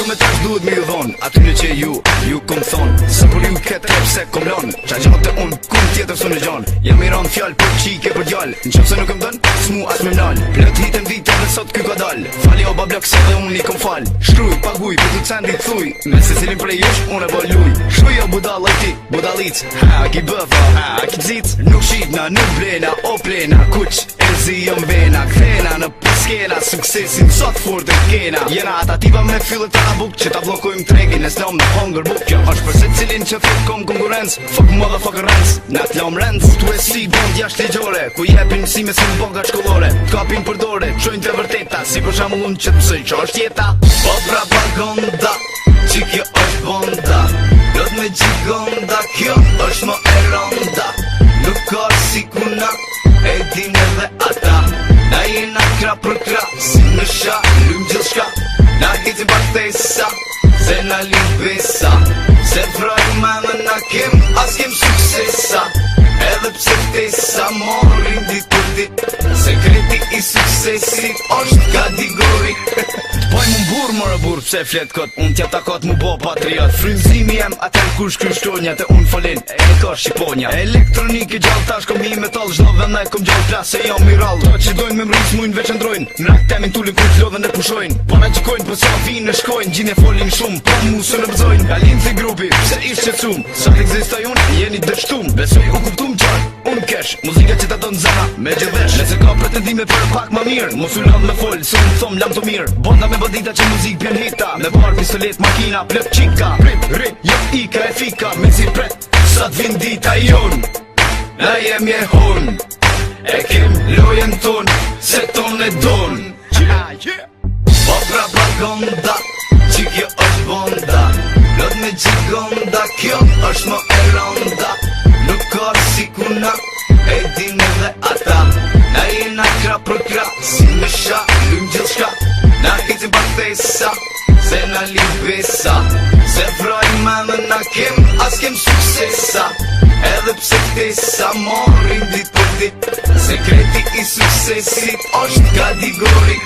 Shumë tash duhet me ju dhon, atyre që ju kom thon. Se për ju këtë rap se kom lon, qa gjatë unë kum tjetër së në gjan. Jam i ran fjall për qike për djall, në qëpë se nuk më dën, s'mu as me nal. Plët hitën vite dhe sot ky ka dal, fali o bablok se dhe unë i kom fal. Shkruj, paguj, për të cendit thuj, me se cilin prej jush, unë e luj. Shkruj o budal e ti, budalic, ha ki bëfa, ha ki zic. Nuk shqitna, nuk blena, o plena, kuq, elzi jom vena. Kthena në piskena, suksesin sot furt e kena. Jena ata tipa me fillet të buk, që ta blokojmë tregin, e s'lom në hunger book. Kjo është për se cilin që thot kom konkurenc, fuck motherfucker rents, na t'lom rents. Tu e si bond jashtë ligjore, ku jepin mësime si në bogat shkollore. T'kapin për dore, qojnë të vërteta, si për shamullun që t'mësoj që është jeta. Po propaganda, që kjo është bonda, lot me gjigonda, kjo është më e ronda. Nuk ka si kuna, e din edhe ata, na jena kra për kra, si në sha, lym gjithë shka. Na hitin pa thesa, se na limbesa, se vroj mama na kem, as kem suksesa. Edhe pse tesa morin dit për dit, sekreti i suksesit është kategori. Poj mu burë mërë burë, pse flet kot, unë tja takot mu bo patriot. Frymzimi jem atër kur shkry shtonja, te unë folin, e ka shqiponja. Elektronike gjallë tash kom i metal, zhdo dhe ne kom gjallë plas, se jam i rall. Ta që dojnë me mrejt mujnë veçendrojnë, mrak temin tullin kur t'lodhen e pushojnë. Pana qikojnë, për sa vinë e shkojnë, gjine folin shumë, po mu së në bëzojnë. Kalin të grupi, pse ishtë që cum, sa t'existaj unë, jeni dështum. Besoj u kuptum qarë, unë kesh, muzika që ta donë zana, me gjithvesh. Nëse ka pretendime për pak ma mirë, mos u lam me fol, se unë thom lam të mirë. Bonda me bandita që muzik pjen hita, me bar, pistolet, makina, plët qika. Prit, ri, jo ika e fika, me si pret, sa t'vin dita jon. Na jem je hon, e kem lojen ton, se ton e don. Po propaganda, që kjo është bonda, lot me gjigonda, kjo është më e ronda. Nuk ka si kuna, e din edhe ata, na jena kra për kra, si me sha, lym gjithë shka. Na hitin pa thesa, se na limbesa, se vroj mama na kem, as kem suksesa. Edhe pse tesa morin dit për dit, sekreti i suksesit është kategori.